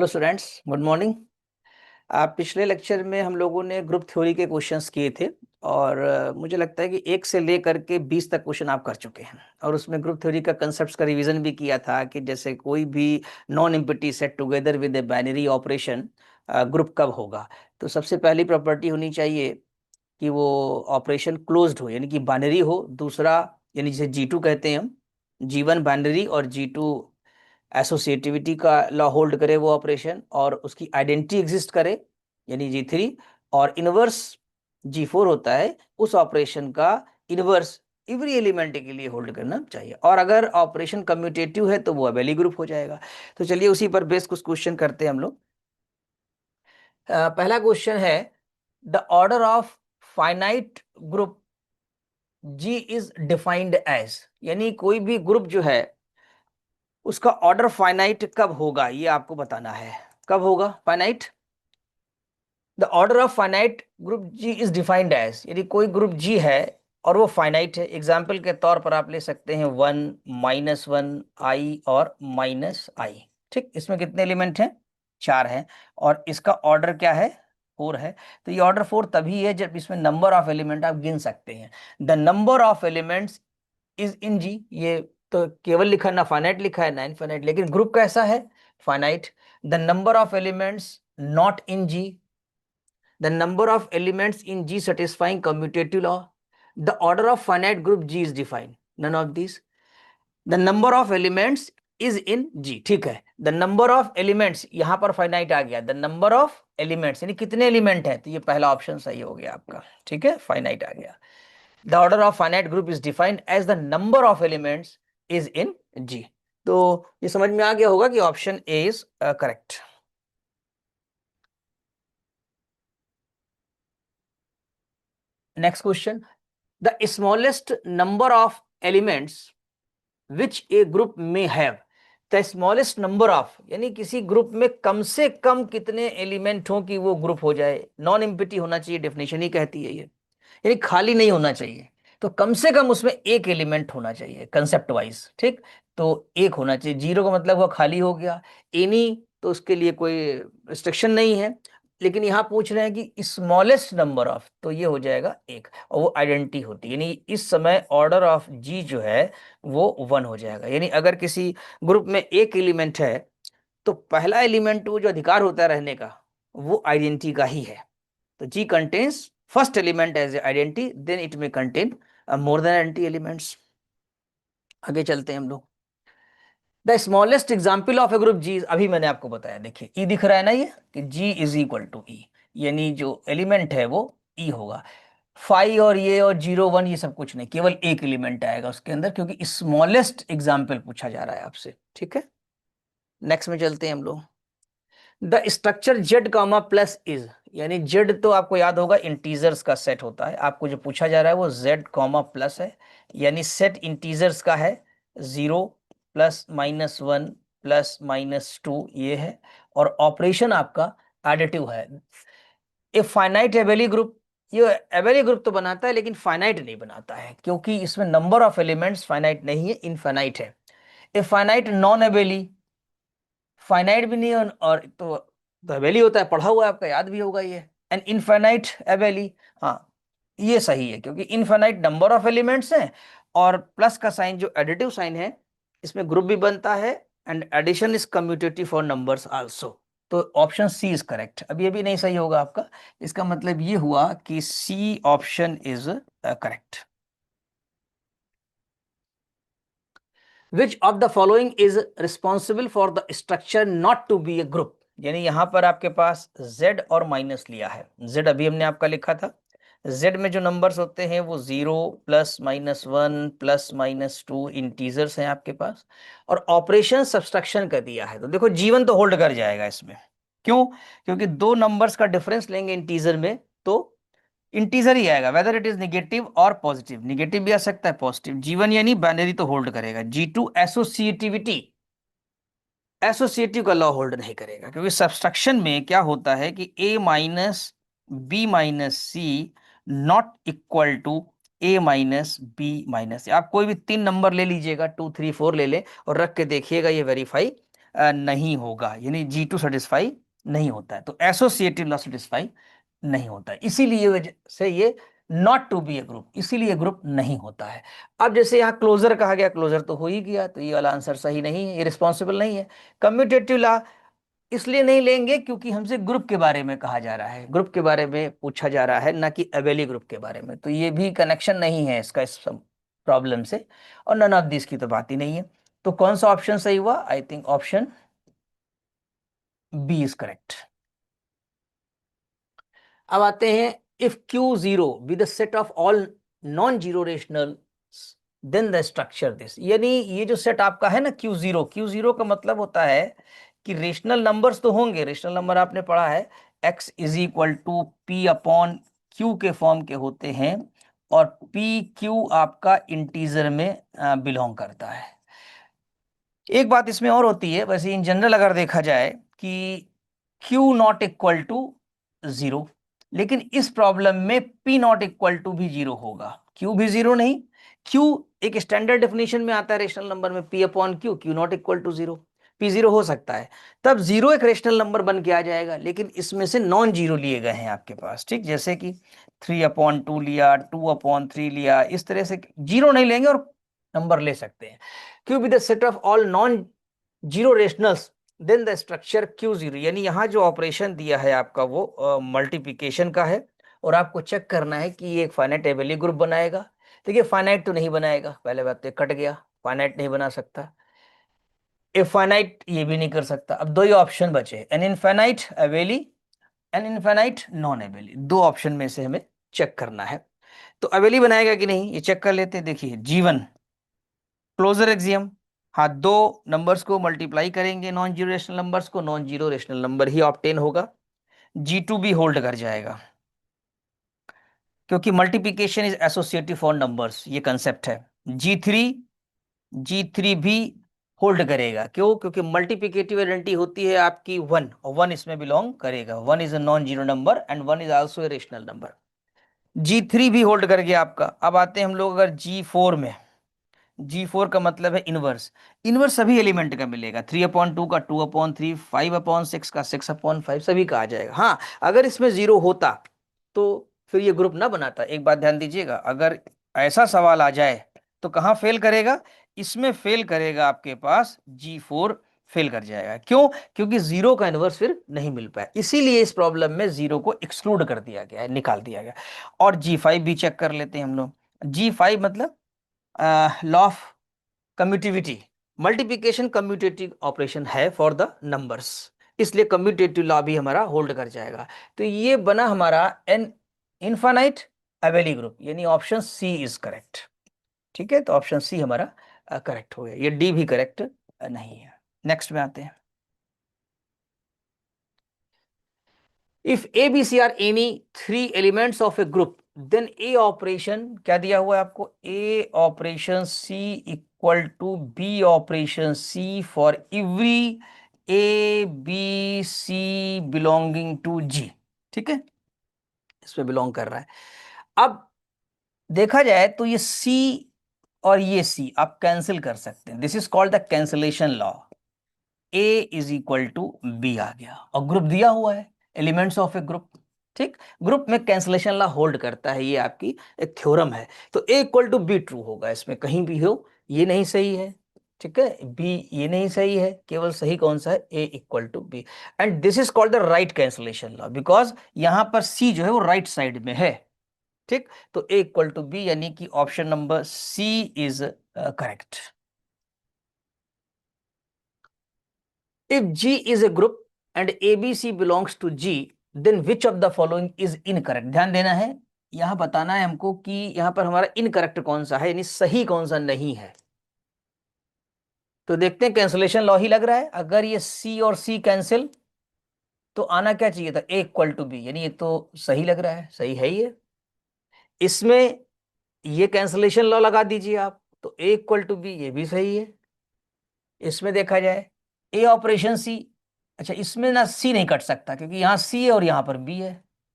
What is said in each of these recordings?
Hello students, good morning. आप पिछले lecture में हम लोगों ने ग्रुप थ्योरी के क्वेश्चंस किए थे और मुझे लगता है कि 1 से लेकर के 20 तक क्वेश्चन आप कर चुके हैं। और उसमें ग्रुप थ्योरी का कंसेप्ट का रिवीजन भी किया था कि जैसे कोई भी non empty set together with A binary operation group कब होगा। तो सबसे पहली प्रॉपर्टी होनी चाहिए कि वो ऑपरेशन क्लोज्ड हो, यानी कि बाइनरी हो। दूसरा, यानी जिसे G2 कहते हैं हम, G1 बाइनरी और G2 एसोसिएटिविटी का लॉ होल्ड करे वो ऑपरेशन, और उसकी आइडेंटिटी एग्जिस्ट करे यानी G3। और इनवर्स G4 होता है, उस ऑपरेशन का इनवर्स एवरी एलिमेंट के लिए होल्ड करना चाहिए। और अगर ऑपरेशन कम्यूटेटिव है तो वो अबेली ग्रुप हो जाएगा। तो चलिए उसी पर बेस कुछ क्वेश्चन करते हैं हम लोग। पहला क्वेश्चन है, the order of finite group G is defined as, यानी कोई भी ग्रुप जो है उसका ऑर्डर फाइनाइट कब होगा, ये आपको बताना है। कब होगा finite? The order of finite group G is defined as, यदि कोई ग्रुप G है और वो फाइनाइट है। एग्जाम्पल के तौर पर आप ले सकते हैं 1, -1, I और -I। ठीक, इसमें कितने एलिमेंट हैं? 4 हैं। और इसका ऑर्डर क्या है? 4 है। तो ये ऑर्डर 4 तभी है जब इसमें नंबर ऑफ एलिमेंट आप गिन सकते हैं। The number of elements is in G, ये तो केवल लिखा ना फाइनाइट लिखा है ना इनफाइनाइट, लेकिन ग्रुप कैसा है? Finite. The number of elements not in G, the number of elements in G satisfying commutative law, the order of finite group G is defined, none of these, the number of elements is in G। ठीक है, the number of elements यहां पर finite आ गया, the number of elements यानी कितने element हैं, तो ये पहला ऑप्शन सही हो गया आपका। ठीक है, फाइनाइट आ गया। the order of finite group is defined as the number of elements is in G। तो ये समझ में आ गया होगा कि option A is correct. Next question, the smallest number of elements which a group may have, the smallest number of यानी किसी group में कम से कम कितने एलिमेंट हो कि वो ग्रुप हो जाए। नॉन एम्प्टी होना चाहिए, डेफिनेशन ही कहती है ये, यानी खाली नहीं होना चाहिए। तो कम से कम उसमें एक एलिमेंट होना चाहिए कंसेप्ट वाइज। ठीक, तो एक होना चाहिए। जीरो का मतलब वो खाली हो गया। एनी तो उसके लिए कोई रिस्ट्रिक्शन नहीं है, लेकिन यहां पूछ रहे हैं कि स्मॉलेस्ट नंबर ऑफ, तो ये हो जाएगा एक, और वो आइडेंटिटी होती है। यानी इस समय ऑर्डर ऑफ जी जो है वो 1 हो जाएगा। यानी अगर किसी ग्रुप में एक एलिमेंट है तो पहला एलिमेंट वो जो अधिकार होता है रहने का वो आइडेंटिटी का ही है। तो G contains first element as a identity, then it may contain more than identity elements। आगे चलते हैं हम लोग। The smallest example of a group G, अभी मैंने आपको बताया, देखिए E दिख रहा है ना, ये कि G is equal to E, यानी जो एलिमेंट है वो E होगा। 5 और ये और 0, 1 ये सब कुछ नहीं, केवल एक एलिमेंट आएगा उसके अंदर, क्योंकि स्मॉलेस्ट एग्जाम्पल पूछा जा रहा है आपसे। ठीक है, नेक्स्ट में चलते हैं हम लोग। The structure Z comma plus is, यानी जेड तो आपको याद होगा इंटीजर्स का सेट होता है। आपको जो पूछा जा रहा है वो जेड कॉमा प्लस है, यानी सेट इंटीजर्स का है। 0 +-1 +-2 ये है, और ऑपरेशन आपका एडिटिव है। ए फाइनाइट एबेली ग्रुप, ये एबेली ग्रुप तो बनाता है लेकिन फाइनाइट नहीं बनाता है, क्योंकि इसमें नंबर ऑफ एलिमेंट्स फाइनाइट नहीं है, इनफाइनाइट है। ए फाइनाइट नॉन एबेली, फाइनाइट भी नहीं है और तो एबेली होता है, पढ़ा हुआ है आपका, याद भी होगा ये। एंड इनफाइनाइट एबेली, हाँ ये सही है, क्योंकि इनफाइनाइट नंबर ऑफ एलिमेंट्स हैं, और प्लस का साइन जो एडिटिव साइन है इसमें ग्रुप भी बनता है, and addition is commutative for numbers also. तो ऑप्शन सी इज करेक्ट। अब ये भी नहीं सही होगा आपका, इसका मतलब ये हुआ कि C option is correct. Which of the following is responsible for the structure not to be a group, यानी यहां पर आपके पास z और माइनस लिया है। z अभी हमने आपका लिखा था, z में जो नंबर्स होते हैं वो 0 +-1 +-2 इंटीजर्स हैं आपके पास, और ऑपरेशन सब्सट्रैक्शन का दिया है। तो देखो जीवन तो होल्ड कर जाएगा इसमें, क्यों? क्योंकि दो नंबर्स का डिफरेंस लेंगे इंटीजर में तो इंटीजर ही आएगा, वेदर इट इज निगेटिव और पॉजिटिव। निगेटिव भी आ सकता है, पॉजिटिव। G1 यानी बाइनरी तो होल्ड करेगा। G2 एसोसिएटिविटी, एसोसिएटिव का लॉ होल्ड नहीं करेगा, क्योंकि सब्सट्रैक्शन में क्या होता है कि A minus B minus C not equal to A minus B minus. आप कोई भी 3 नंबर ले लीजिएगा, 2, 3, 4 ले ले और रख के देखिएगा, ये वेरीफाई नहीं होगा, यानी G2 सेटिस्फाई नहीं होता है, तो एसोसिएटिव लॉ सेटिस्फाई नहीं होता है, इसीलिए वजह से ये not to be a group, इसीलिए ग्रुप नहीं होता है। अब जैसे यहाँ क्लोजर कहा गया, क्लोजर तो हो ही गया, तो ये वाला आंसर सही नहीं है, ये रिस्पॉन्सिबल नहीं है। कम्यूटेटिव लॉ इसलिए नहीं लेंगे क्योंकि हमसे ग्रुप के बारे में कहा जा रहा है, ग्रुप के बारे में पूछा जा रहा है, ना कि अबेली ग्रुप के बारे में, तो ये भी कनेक्शन नहीं है इसका इस प्रॉब्लम से, और नन ऑफ दिस की तो बात ही नहीं है। तो कौन सा ऑप्शन सही हुआ? I think option B is correct. अब आते हैं, if Q zero with the set of all non zero rational then the structure this, यानी ये जो सेट आपका है ना क्यू जीरो का मतलब होता है कि रेशनल नंबर्स तो होंगे, रेशनल नंबर आपने पढ़ा है x is equal to P upon Q के फॉर्म के होते हैं, और पी क्यू आपका इंटीजर में बिलोंग करता है। एक बात इसमें और होती है, वैसे इन जनरल अगर देखा जाए कि Q not equal to zero, लेकिन इस प्रॉब्लम में P नॉट इक्वल टू भी जीरो होगा, Q भी जीरो नहीं, Q एक स्टैंडर्ड डेफिनेशन में आता है रेशनल नंबर में, P upon Q not equal to zero, P zero हो सकता है, तब जीरो एक रेशनल नंबर बन के आ जाएगा, लेकिन इसमें से नॉन जीरो लिए गए हैं आपके पास, ठीक, जैसे कि 3/2 लिया, 2/3 लिया, इस तरह से जीरो नहीं लेंगे और नंबर ले सकते हैं। Q with the set of all non zero rationals then the structure Q zero, यानी यहाँ जो ऑपरेशन दिया है आपका वो मल्टीप्लिकेशन का है, और आपको चेक करना है कि ये एक फाइनाइट एबेली ग्रुप बनाएगा। देखिए फाइनाइट तो नहीं बनाएगा, पहले बात तो कट गया, फाइनाइट नहीं बना सकता, इनफाइनाइट ये भी नहीं कर सकता। अब दो ही ऑप्शन बचे, an infinite abelian, an infinite non abelian, दो ऑप्शन में से हमें चेक करना है। तो एबेली बनाएगा कि नहीं ये चेक कर लेते हैं। देखिए G1 क्लोजर एक्सियम, हाँ, दो नंबर्स को मल्टीप्लाई करेंगे नॉन जीरो रेशनल नंबर्स को, नॉन जीरो रेशनल नंबर ही ऑब्टेन होगा। G2 भी होल्ड कर जाएगा, क्योंकि multiplication is associative for numbers, ये कंसेप्ट है। G3, G3 भी होल्ड करेगा, क्यों? क्योंकि मल्टीप्लिकेटिव आइडेंटिटी होती है आपकी 1, और 1 इसमें बिलोंग करेगा, 1 is a non zero number and 1 is also a rational number. G3 भी होल्ड कर गया आपका। अब आते हैं हम लोग अगर G4 में, G4 का मतलब है इनवर्स, इनवर्स सभी एलिमेंट का मिलेगा, 3/2 का 2/3, 5/6 का 6/5 सभी का आ जाएगा। हाँ, अगर इसमें जीरो होता तो फिर ये ग्रुप ना बनाता। एक बात ध्यान दीजिएगा, अगर ऐसा सवाल आ जाए तो कहाँ फेल करेगा? इसमें फेल करेगा, आपके पास G4 फेल कर जाएगा। क्यों? क्योंकि जीरो का इनवर्स फिर नहीं मिल पाया, इसीलिए इस प्रॉब्लम में जीरो को एक्सक्लूड कर दिया गया है, निकाल दिया गया। और G5 भी चेक कर लेते हैं हम लोग। G5 मतलब law of commutativity, multiplication commutative operation है फॉर द नंबर्स, इसलिए कम्यूटेटिव लॉ भी हमारा होल्ड कर जाएगा। तो ये बना हमारा एन इनफाइनाइट एबेली ग्रुप, यानी ऑप्शन सी इज करेक्ट। ठीक है, तो ऑप्शन सी हमारा करेक्ट हो गया, ये डी भी करेक्ट नहीं है। नेक्स्ट में आते हैं, if A b c are any three elements of a group then A operation, क्या दिया हुआ है आपको? A operation c equal to b operation c for every a b c belonging to G. ठीक है, इसमें बिलोंग कर रहा है। अब देखा जाए तो ये सी और ये सी आप कैंसिल कर सकते हैं, this is called the cancellation law. A is equal to b आ गया, और ग्रुप दिया हुआ है, एलिमेंट्स ऑफ ए ग्रुप। ठीक, ग्रुप में कैंसलेशन लॉ होल्ड करता है, ये आपकी एक थ्योरम है। तो a equal to b true होगा, इसमें कहीं भी हो ये नहीं सही है। ठीक है, बी ये नहीं सही है, केवल सही कौन सा है? A equal to b, and this is called the right cancellation law, because यहां पर सी जो है वो राइट साइड में है। ठीक, तो ए इक्वल टू बी, यानी कि option number C is correct. If G is a group and ABC belongs to G, then which of the following is incorrect? ध्यान देना है, यहां बताना है हमको कि यहां पर हमारा इनकरेक्ट कौन सा है, यानी सही कौन सा नहीं है। तो देखते हैं, कैंसलेशन लॉ ही लग रहा है, अगर ये C और C कैंसिल तो आना क्या चाहिए था? A इक्वल टू बी, यानी ये तो सही लग रहा है, सही है ये। इसमें ये कैंसलेशन लॉ लगा दीजिए आप, तो A इक्वल टू बी ये भी सही है। इसमें देखा जाए ए ऑपरेशन सी, अच्छा इसमें ना सी नहीं कट सकता क्योंकि यहाँ सी है और यहाँ पर बी है,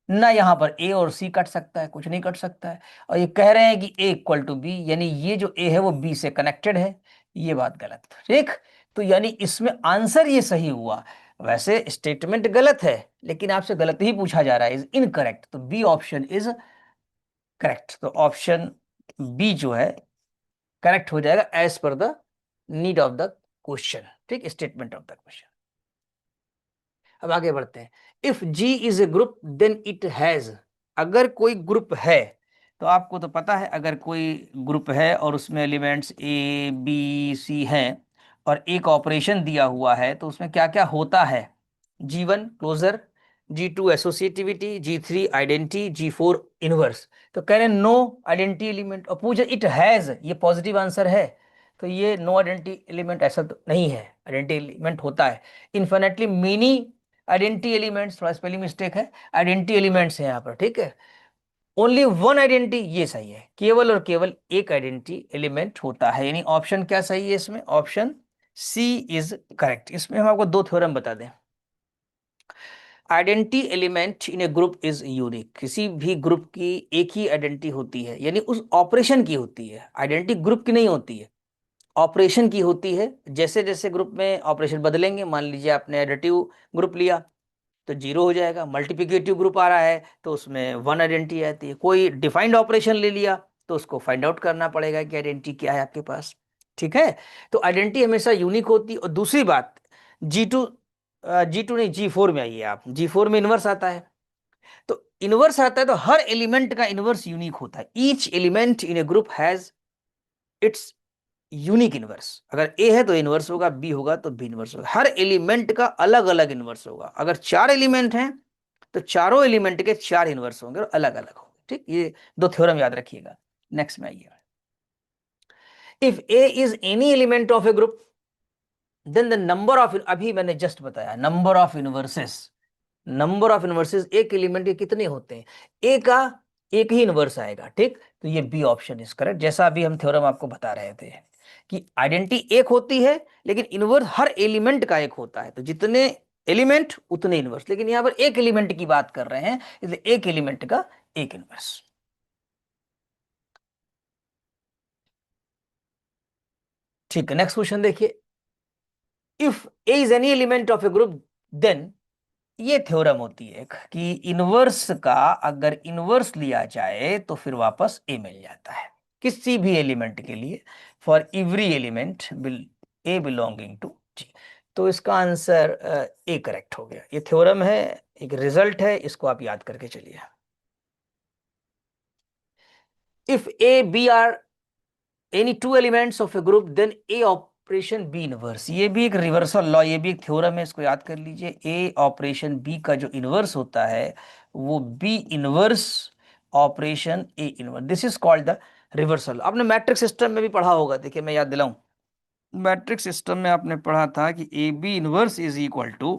ना यहाँ पर ए और सी कट सकता है, कुछ नहीं कट सकता है। और ये कह रहे हैं कि ए इक्वल टू बी, यानी ये जो ए है वो बी से कनेक्टेड है, ये बात गलत। ठीक, तो यानी इसमें आंसर ये सही हुआ। वैसे स्टेटमेंट गलत है, लेकिन आपसे गलत ही पूछा जा रहा है, इज इनकरेक्ट, तो बी ऑप्शन इज करेक्ट। तो ऑप्शन बी जो है करेक्ट हो जाएगा as per the need of the question, ठीक, स्टेटमेंट ऑफ द क्वेश्चन। अब आगे बढ़ते हैं। If G is a group then it has, अगर कोई ग्रुप है, तो आपको तो पता है अगर कोई ग्रुप है और उसमें एलिमेंट्स ए बी सी हैं और एक ऑपरेशन दिया हुआ है, तो उसमें क्या क्या होता है। G1 closure, G2 associativity, G3 identity, G4 inverse. तो कह रहे हैं नो आइडेंटिटी एलिमेंट, और पूछे इट हैज, ये पॉजिटिव आंसर है, तो ये नो आइडेंटिटी एलिमेंट ऐसा तो नहीं है, आइडेंटिटी एलिमेंट होता है। इन्फिनेटली मेनी आइडेंटिटी एलिमेंट्स, थोड़ा स्पेलिंग मिस्टेक है, आइडेंटिटी एलिमेंट्स है यहाँ पर, ठीक है। ओनली वन आइडेंटिटी, ये सही है, केवल और केवल एक आइडेंटिटी एलिमेंट होता है, यानी ऑप्शन क्या सही है इसमें, ऑप्शन सी इज करेक्ट। इसमें हम आपको दो थ्योरम बता दें। Identity element in a group is unique, किसी भी ग्रुप की एक ही आइडेंटिटी होती है, यानी उस ऑपरेशन की होती है, आइडेंटिटी ग्रुप की नहीं होती है, ऑपरेशन की होती है। जैसे जैसे ग्रुप में ऑपरेशन बदलेंगे, मान लीजिए आपने एडिटिव ग्रुप लिया तो जीरो हो जाएगा, मल्टीप्लिकेटिव ग्रुप आ रहा है तो उसमें वन आइडेंटिटी आती है, कोई डिफाइंड ऑपरेशन ले लिया तो उसको फाइंड आउट करना पड़ेगा कि आइडेंटिटी क्या है आपके पास, ठीक है। तो आइडेंटिटी हमेशा यूनिक होती है। और दूसरी बात, G2, G2 नहीं, G4 में आइए आप, G4 में इनवर्स आता है, तो इनवर्स आता है तो हर एलिमेंट का इनवर्स यूनिक होता है। Each element in a group has its unique inverse, अगर ए है तो इनवर्स होगा, बी होगा तो बी इनवर्स होगा, हर एलिमेंट का अलग अलग इनवर्स होगा। अगर चार एलिमेंट हैं तो चारों एलिमेंट के चार इनवर्स होंगे और अलग अलग होंगे, ठीक। ये दो थ्योरम याद रखिएगा। नेक्स्ट में आइए। If A is any element of a group then the number of, अभी मैंने जस्ट बताया number of inverses, number of inverses एक एलिमेंट के कितने होते हैं, ए का एक ही इनवर्स आएगा, ठीक। तो ये बी ऑप्शन इज करेक्ट, जैसा अभी हम थ्योरम आपको बता रहे थे कि आइडेंटिटी एक होती है लेकिन इनवर्स हर एलिमेंट का एक होता है, तो जितने एलिमेंट उतने इनवर्स, लेकिन यहां पर एक एलिमेंट की बात कर रहे हैं, इसलिए एक एलिमेंट का एक इनवर्स। ठीक है, नेक्स्ट क्वेश्चन देखिए। If A is any element of a group then, ये थ्योरम होती है कि इनवर्स का अगर इनवर्स लिया जाए तो फिर वापस ए मिल जाता है किसी भी एलिमेंट के लिए, for every element a belonging to G. तो इसका आंसर ए करेक्ट हो गया। ये थ्योरम है, एक रिजल्ट है, इसको आप याद करके चलिए। If A B are any two elements of a group then A operation B inverse, ये भी एक रिवर्सल लॉ, ये भी एक थ्योरम है, इसको याद कर लीजिए। ए ऑपरेशन बी का जो इनवर्स होता है वो B inverse operation A inverse, this is called the reversal. आपने मैट्रिक्स सिस्टम में भी पढ़ा होगा, देखिए मैं याद दिलाऊं, मैट्रिक्स सिस्टम में आपने पढ़ा था कि A B inverse is equal to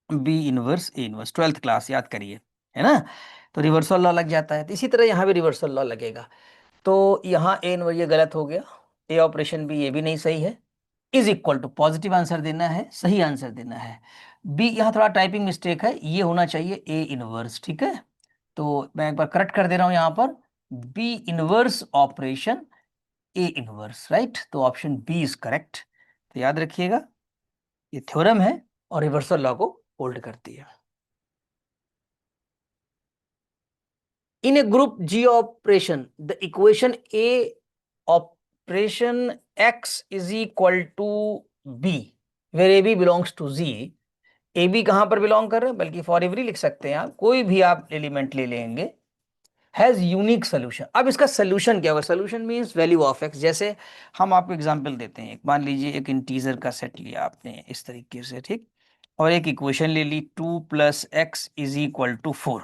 B inverse A inverse, twelfth class, याद करिए, है ना। तो रिवर्सल लॉ लग जाता है, तो इसी तरह यहाँ भी रिवर्सल लॉ लगेगा। तो यहाँ ए इनवर्स ये गलत हो गया, ए ऑपरेशन बी ये भी नहीं सही है, is equal to positive answer देना है, सही आंसर देना है बी। यहाँ थोड़ा टाइपिंग मिस्टेक है, ये होना चाहिए ए इनवर्स, ठीक है। तो मैं एक बार करेक्ट कर दे रहा हूँ यहाँ पर, बी इनवर्स ऑपरेशन ए इनवर्स, राइट। तो ऑप्शन बी इज करेक्ट। तो याद रखिएगा ये थ्योरम है और रिवर्सल लॉ को होल्ड करती है। In a group G operation, the equation A operation X is equal to B, where AB belongs to Z. AB कहां पर बिलोंग कर रहे हैं, बल्कि फॉर एवरी लिख सकते हैं आप, कोई भी आप एलिमेंट ले लेंगे, हैज यूनिक सोल्यूशन। अब इसका सोल्यूशन क्या होगा, solution means value of x. जैसे हम आपको एग्जांपल देते हैं, मान लीजिए एक इंटीजर का सेट लिया आपने इस तरीके से, ठीक, और एक इक्वेशन ले ली 2 + x इज इक्वल टू 4।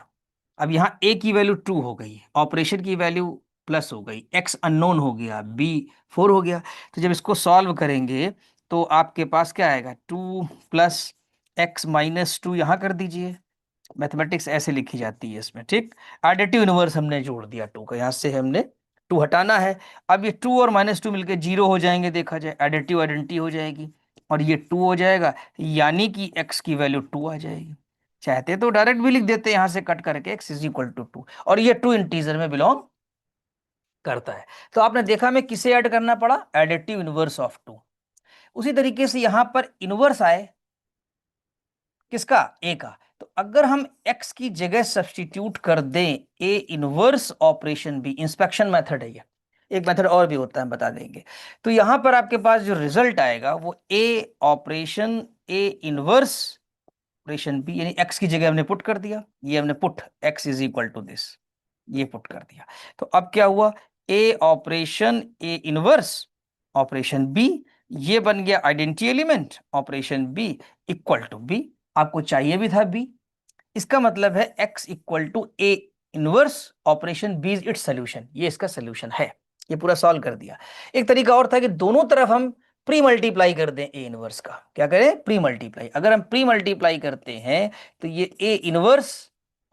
अब यहाँ a की वैल्यू 2 हो गई, ऑपरेशन की वैल्यू प्लस हो गई, x अननोन हो गया, b 4 हो गया। तो जब इसको सॉल्व करेंगे तो आपके पास क्या आएगा, 2 + x - 2 यहाँ कर दीजिए। मैथमेटिक्स ऐसे लिखी जाती है इसमें, ठीक। एडिटिव इनवर्स हमने जोड़ दिया 2 का, यहाँ से हमने 2 हटाना है। अब ये 2 और -2 मिलकर 0 हो जाएंगे, देखा जाए एडिटिव आइडेंटिटी हो जाएगी, और ये 2 हो जाएगा, यानी कि x की वैल्यू 2 आ जाएगी। चाहते तो डायरेक्ट भी लिख देते हैं यहाँ से कट करके, x इज इक्वल टू 2, और ये 2 इंटीजर में बिलोंग करता है। तो आपने देखा में किसे ऐड करना पड़ा, एडिटिव इनवर्स ऑफ 2। उसी तरीके से यहां पर इनवर्स आए किसका, ए का, तो अगर हम x की जगह सब्स्टिट्यूट कर दें A inverse operation B, inspection method है ये, एक मेथड और भी होता है हम बता देंगे, तो यहां पर आपके पास जो रिजल्ट आएगा वो a operation A inverse operation B, यानी x की जगह हमने पुट कर दिया, ये हमने put x is equal to this, ये पुट कर दिया, तो अब क्या हुआ, a operation A inverse operation b, ये बन गया identity element operation b equal to b, आपको चाहिए भी था बी, इसका मतलब है x equal to A inverse operation b is its solution, ये इसका सोल्यूशन है, ये पूरा सॉल्व कर दिया। एक तरीका और था कि दोनों तरफ हम प्री मल्टीप्लाई कर दें ए इनवर्स का, क्या करें, प्री मल्टीप्लाई, अगर हम प्री मल्टीप्लाई करते हैं तो ये A inverse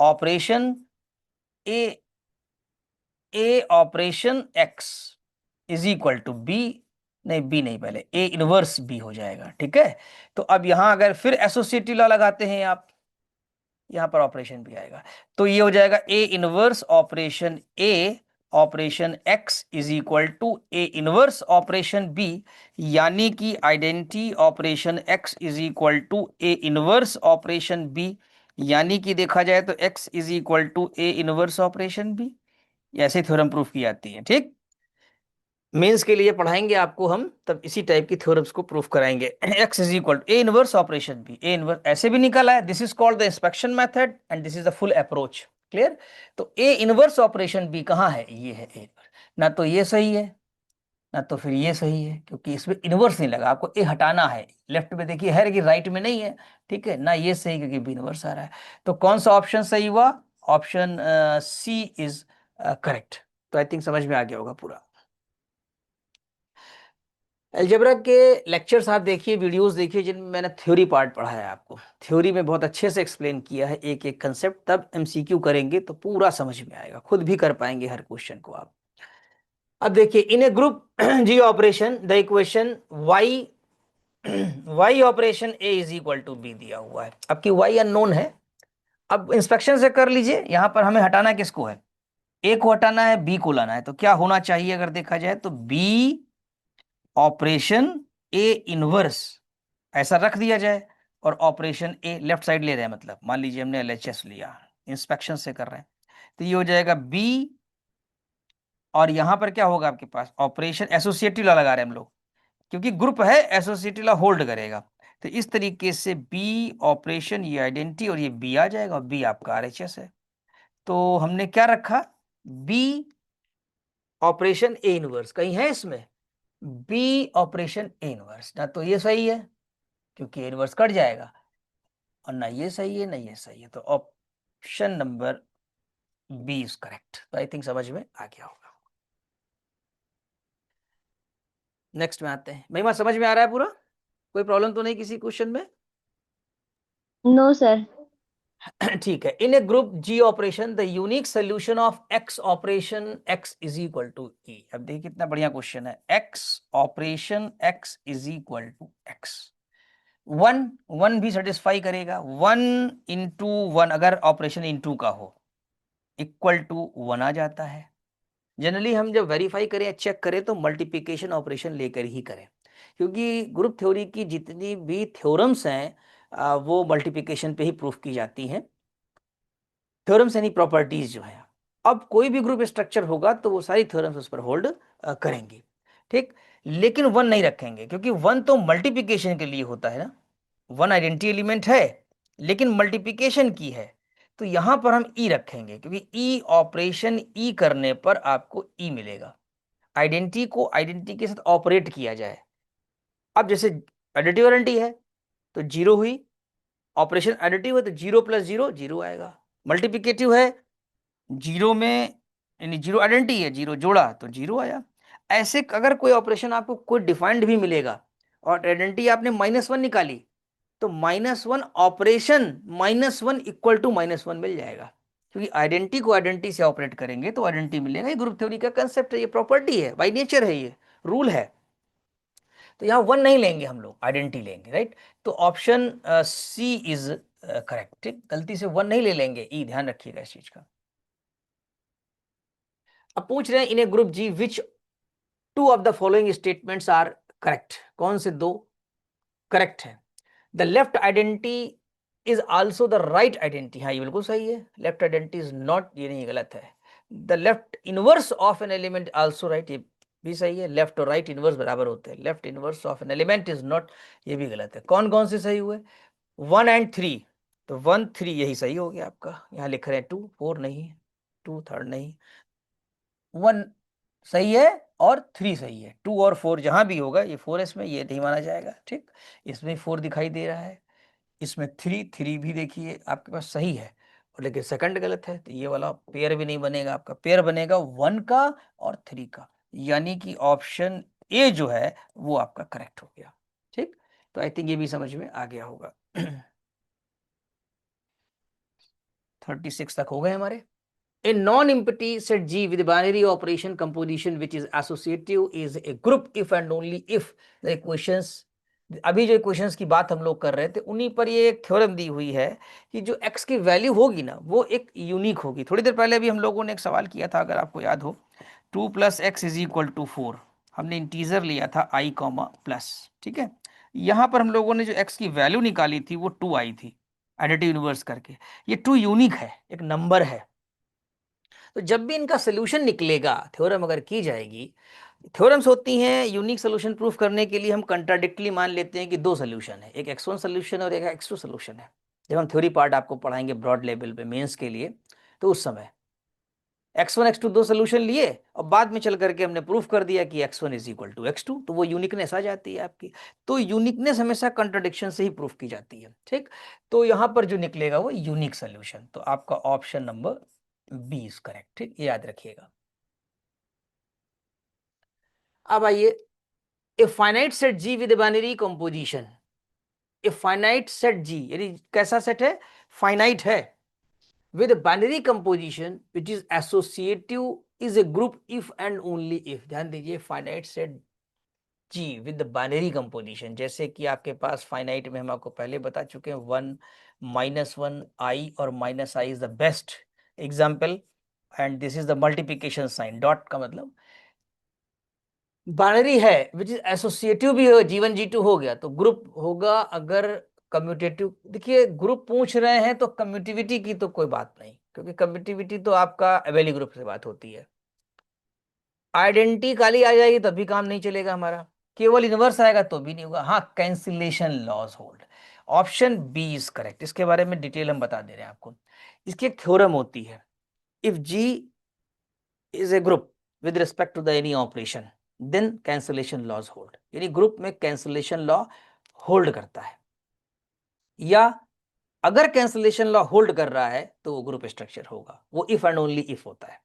operation A A operation x is equal to B, नहीं बी नहीं, पहले ए इनवर्स बी हो जाएगा, ठीक है। तो अब यहां अगर फिर एसोसिएटिव लॉ लगाते हैं आप, यहां पर ऑपरेशन भी आएगा, तो ये हो जाएगा A inverse operation A operation x is equal to A inverse operation B, यानी कि identity operation x is equal to A inverse operation B, यानी कि देखा जाए तो X is equal to A inverse operation B, ऐसे theorem proof की जाती है, ठीक। मेंस के लिए पढ़ाएंगे आपको हम, तब इसी टाइप की थ्योरम्स को प्रूफ कराएंगे। x is equal to A inverse operation B, A inverse ऐसे भी निकला है, this is called the inspection method and this is the full approach, clear. तो ए इनवर्स ऑपरेशन बी कहाँ है, ये है ए, ना तो ये सही है ना तो फिर ये सही है, क्योंकि इसमें इनवर्स नहीं लगा, आपको ए हटाना है, लेफ्ट में देखिए है कि राइट में नहीं है, ठीक है ना, ये सही क्योंकि बी इनवर्स आ रहा है, तो कौन सा ऑप्शन सही हुआ, ऑप्शन सी इज करेक्ट। तो आई थिंक समझ में आ गया होगा पूरा। अलजेब्रा के लेक्चर्स आप देखिए, वीडियोस देखिए जिनमें मैंने थ्योरी पार्ट पढ़ाया है आपको, थ्योरी में बहुत अच्छे से एक्सप्लेन किया है एक एक कंसेप्ट, तब एमसीक्यू करेंगे तो पूरा समझ में आएगा, खुद भी कर पाएंगे हर क्वेश्चन को आप। अब देखिए in a group G operation the equation y y operation a is equal to b दिया हुआ है, अब की वाई अननोन है, अब इंस्पेक्शन से कर लीजिए, यहां पर हमें हटाना किसको है, ए को हटाना है, बी को लाना है, तो क्या होना चाहिए अगर देखा जाए तो बी ऑपरेशन ए इनवर्स ऐसा रख दिया जाए, और ऑपरेशन ए लेफ्ट साइड ले रहे हैं, मतलब मान लीजिए हमने एलएचएस लिया, इंस्पेक्शन से कर रहे हैं, तो ये हो जाएगा बी, और यहां पर क्या होगा आपके पास, ऑपरेशन एसोसिएटिव लॉ लगा रहे हैं हम लोग, क्योंकि ग्रुप है एसोसिएटिव लॉ होल्ड करेगा, तो इस तरीके से बी ऑपरेशन ये आइडेंटिटी और ये बी आ जाएगा, और बी आपका आरएचएस है, तो हमने क्या रखा, बी ऑपरेशन ए इनवर्स कहीं है इसमें, बी ऑपरेशन ए इनवर्स, ना तो ये सही है क्योंकि ए इनवर्स कट जाएगा, और ना ये सही है ना ये सही है, तो option number B is correct. तो आई थिंक समझ में आ गया होगा। नेक्स्ट में आते हैं, महिमा समझ में आ रहा है पूरा, कोई प्रॉब्लम तो नहीं किसी क्वेश्चन में? No sir. ठीक है, in a group G operation the unique solution of x operation x is equal to e, अब देखिए कितना बढ़िया क्वेश्चन है, x operation x is equal to x, one one भी सेटिस्फाई करेगा, वन इंटू वन अगर ऑपरेशन इंटू का हो इक्वल टू वन आ जाता है, जनरली हम जब वेरीफाई करें चेक करें तो मल्टीप्लिकेशन ऑपरेशन लेकर ही करें, क्योंकि ग्रुप थ्योरी की जितनी भी थ्योरम्स हैं वो मल्टीप्लिकेशन पे ही प्रूफ की जाती हैं, थ्योरम्स यानी प्रॉपर्टीज जो है, अब कोई भी ग्रुप स्ट्रक्चर होगा तो वो सारी थ्योरम्स उस पर होल्ड करेंगी, ठीक, लेकिन वन नहीं रखेंगे क्योंकि वन तो मल्टीप्लिकेशन के लिए होता है ना, वन आइडेंटिटी एलिमेंट है लेकिन मल्टीप्लिकेशन की है, तो यहां पर हम ई रखेंगे क्योंकि ई ऑपरेशन ई करने पर आपको ई मिलेगा, आइडेंटिटी को आइडेंटिटी के साथ ऑपरेट किया जाए, अब जैसे एडिटिव आइडेंटिटी है तो जीरो हुई, ऑपरेशन एडिटिव है तो जीरो प्लस जीरो जीरो आएगा, मल्टीप्लिकेटिव है जीरो में यानी जीरो आइडेंटिटी है, जीरो जोड़ा तो जीरो आया, ऐसे अगर कोई ऑपरेशन आपको कोई डिफाइंड भी मिलेगा और आइडेंटिटी आपने माइनस वन निकाली तो minus one operation minus one equal to minus one मिल जाएगा, क्योंकि आइडेंटिटी को आइडेंटिटी से ऑपरेट करेंगे तो आइडेंटिटी मिलेगा, ये ग्रुप थ्योरी का कंसेप्ट है, ये प्रॉपर्टी है, बाय नेचर है, ये रूल है, तो यहाँ वन नहीं लेंगे हम लोग, आइडेंटिटी लेंगे, राइट, तो ऑप्शन सी इज करेक्ट, ठीक, गलती से वन नहीं ले लेंगे, ई ध्यान रखिएगा इस चीज का। अब पूछ रहे हैं in a group G which two of the following statements are correct, कौन से दो करेक्ट है। The left identity is also the right identity, हाँ ये बिल्कुल सही है। लेफ्ट आइडेंटिटी इज नॉट, ये नहीं, गलत है। The left inverse of an element also right, ये भी सही है। लेफ्ट और राइट इनवर्स बराबर होते हैं। Left inverse of an element is not, ये भी गलत है। कौन कौन से सही हुए? 1 एंड 3, तो 1 3 यही सही हो गया आपका। यहाँ लिख रहे हैं 2 4 नहीं, 2 3rd नहीं, 1 सही है और 3 सही है। 2 और 4 जहां भी होगा, ये 4s में ये नहीं माना जाएगा, ठीक। इसमें 4 दिखाई दे रहा है, इसमें 3 भी देखिए आपके पास सही है, और लेकिन सेकंड गलत है, तो ये वाला पेयर भी नहीं बनेगा आपका। पेयर बनेगा 1 का और 3 का, यानी कि ऑप्शन ए जो है वो आपका करेक्ट हो गया, ठीक। तो आई थिंक ये भी समझ में आ गया होगा। 36 तक हो गए हमारे। A non-empty set G with binary operation composition which is associative is a group if and only if the equations, अभी जो इक्वेशंस की बात हम लोग कर रहे थे उन्हीं पर ये एक थ्योरम दी हुई है कि जो x की वैल्यू होगी ना वो एक यूनिक होगी। थोड़ी देर पहले भी हम लोगों ने एक सवाल किया था, अगर आपको याद हो, 2 + x = 4, हमने इंटीजर लिया था i, प्लस, ठीक है। यहाँ पर हम लोगों ने जो x की वैल्यू निकाली थी वो 2 आई थी, एडिटिव इनवर्स करके। ये 2 यूनिक है, एक नंबर है। तो जब भी इनका सोल्यूशन निकलेगा, थ्योरम अगर की जाएगी, थ्योरम्स होती हैं यूनिक सोल्यूशन प्रूफ करने के लिए हम कंट्राडिक्टली मान लेते हैं कि दो सोल्यूशन है, एक x1 सोल्यूशन और एक x2 सोल्यूशन है। जब हम थ्योरी पार्ट आपको पढ़ाएंगे ब्रॉड लेवल पे मेंस के लिए, तो उस समय x1 x2 दो सोल्यूशन लिए और बाद में चल करके हमने प्रूफ कर दिया कि x1 = x2, तो वो यूनिकनेस आ जाती है आपकी। तो यूनिकनेस हमेशा कंट्राडिक्शन से ही प्रूफ की जाती है, ठीक। तो यहां पर जो निकलेगा वो यूनिक सोल्यूशन, तो आपका option number B is correct, ठीक, ये याद रखिएगा। अब आइए, a finite set G with binary composition. A finite set G यानी कैसा सेट है? फाइनाइट है, with binary composition which is associative is a group if and only if. ध्यान दीजिए, finite set G with binary composition, जैसे कि आपके पास finite में हम आपको पहले बता चुके हैं 1 -1 आई और -i is the best example, and this is the multiplication sign, dot का मतलब बाइनरी है, विच इज एसोसिएटिव भी हो, G1 G2 हो गया तो ग्रुप होगा। अगर कम्यूटेटिव, देखिए ग्रुप पूछ रहे हैं तो कम्यूटिविटी की तो कोई बात नहीं, क्योंकि कम्यूटिविटी तो आपका एबेली ग्रुप से बात होती है। आइडेंटिटी खाली आ जाएगी तब भी काम नहीं चलेगा हमारा, केवल इनवर्स आएगा तो भी नहीं होगा। हाँ, cancellation laws hold, option B is correct. इसके बारे में डिटेल हम बता दे रहे हैं आपको। इसकी एक थ्योरम होती है, if G is a group with respect to the any operation then cancellation laws hold, यानी ग्रुप में कैंसिलेशन लॉ होल्ड करता है, या अगर कैंसिलेशन लॉ होल्ड कर रहा है तो वो ग्रुप स्ट्रक्चर होगा, वो इफ एंड ओनली इफ होता है।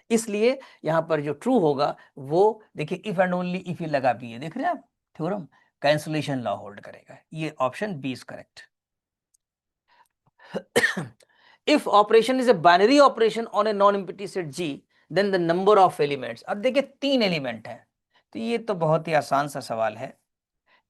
इसलिए यहां पर जो ट्रू होगा वो, देखिए if and only if he लगा भी है, देख रहे हैं आप थ्योरम, कैंसिलेशन लॉ होल्ड करेगा, ये option B is correct. If operation is a binary operation on a non empty set G then the number of elements. अब देखिए 3 एलिमेंट है, तो ये तो बहुत ही आसान सा सवाल है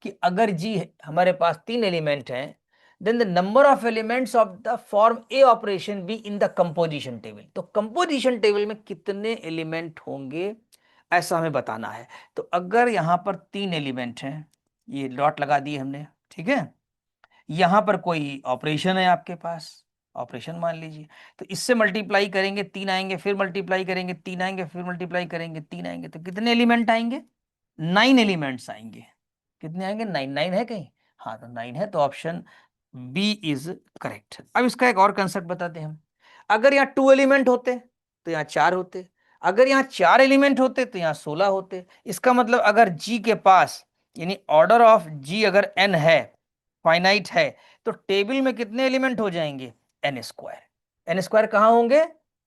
कि अगर जी हमारे पास 3 एलिमेंट हैं, then the number of elements of the form A operation B in the composition table. तो कंपोजिशन टेबल में कितने एलिमेंट होंगे ऐसा हमें बताना है। तो अगर यहां पर 3 एलिमेंट हैं, ये डॉट लगा दिए हमने, ठीक है, यहां पर कोई ऑपरेशन है आपके पास, ऑपरेशन मान लीजिए, तो इससे मल्टीप्लाई करेंगे 3 आएंगे, फिर मल्टीप्लाई करेंगे 3 आएंगे, फिर मल्टीप्लाई करेंगे 3 आएंगे, तो कितने एलिमेंट आएंगे? 9 एलिमेंट्स आएंगे। कितने आएंगे? 9। 9 है कहीं? हाँ, तो 9 है, तो ऑप्शन बी इज करेक्ट। अब इसका एक और कंसेप्ट बताते हैं हम। अगर यहाँ 2 एलिमेंट होते तो यहाँ 4 होते, अगर यहाँ 4 एलिमेंट होते तो यहाँ 16 होते। इसका मतलब अगर जी के पास, यानी ऑर्डर ऑफ जी अगर n है, फाइनाइट है, तो टेबल में कितने एलिमेंट हो जाएंगे? n square. n स्क्वायर कहाँ होंगे?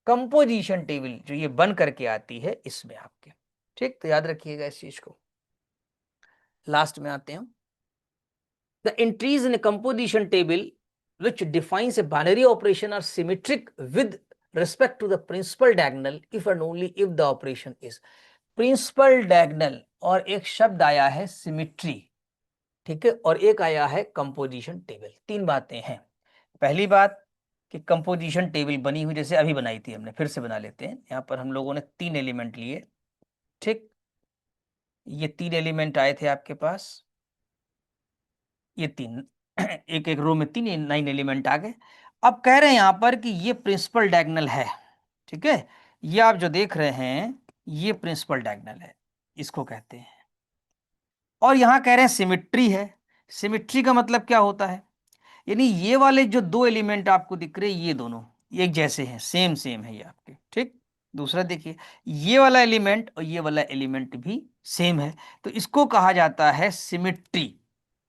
कंपोजिशन टेबल जो ये बन करके आती है इसमें आपके, ठीक। तो याद रखिएगा इस चीज को। लास्ट में आते हैं हम, the entries in a composition table which defines a binary operation are symmetric with respect to the principal diagonal if and only if the operation is principal diagonal। और एक शब्द आया है सिमिट्री, ठीक है, और एक आया है कंपोजिशन टेबल। 3 बातें हैं। पहली बात कि कंपोजिशन टेबल बनी हुई, जैसे अभी बनाई थी हमने, फिर से बना लेते हैं। यहां पर हम लोगों ने 3 एलिमेंट लिए, ठीक, ये 3 एलिमेंट आए थे आपके पास, ये 3 एक एक रो में 3 9 एलिमेंट आ गए। अब कह रहे हैं यहां पर कि ये प्रिंसिपल डायगोनल है, ठीक है, ये आप जो देख रहे हैं ये प्रिंसिपल डायगोनल है, इसको कहते हैं। और यहां कह रहे हैं सिमिट्री है। सिमिट्री का मतलब क्या होता है, यानी ये वाले जो 2 एलिमेंट आपको दिख रहे हैं ये दोनों एक जैसे हैं, सेम सेम है ये आपके, ठीक। दूसरा देखिए, ये वाला एलिमेंट और ये वाला एलिमेंट भी सेम है, तो इसको कहा जाता है सिमिट्री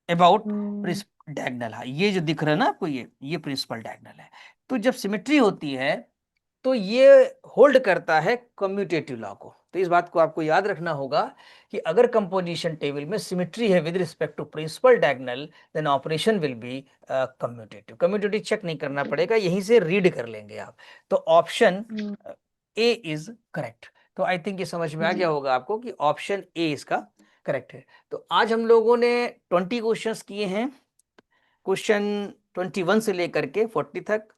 अबाउट हम्म, डायगोनल। हाँ, ये जो दिख रहा है ना आपको, ये प्रिंसिपल डायगोनल है। तो जब सिमिट्री होती है तो ये होल्ड करता है कम्यूटेटिव लॉ को। तो इस बात को आपको याद रखना होगा कि अगर कंपोजिशन टेबल में सिमिट्री है with respect to principal diagonal, then operation will be commutative. Commutative check नहीं करना पड़ेगा, यहीं से रीड कर लेंगे आप। तो option hmm, A is correct. तो आई थिंक ये समझ में आ जी। गया होगा आपको कि ऑप्शन ए इसका करेक्ट है। तो आज हम लोगों ने 20 क्वेश्चंस किए हैं, क्वेश्चन 21 से लेकर के 40 तक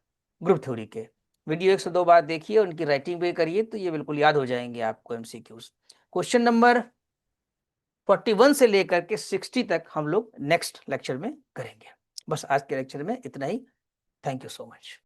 ग्रुप थ्योरी के। वीडियो 102 बार देखिए, उनकी राइटिंग भी करिए, तो ये बिल्कुल याद हो जाएंगे आपको एमसीक्यूज। क्वेश्चन नंबर 41 से लेकर के 60 तक हम लोग नेक्स्ट लेक्चर में करेंगे। बस आज के लेक्चर में इतना ही। Thank you so much.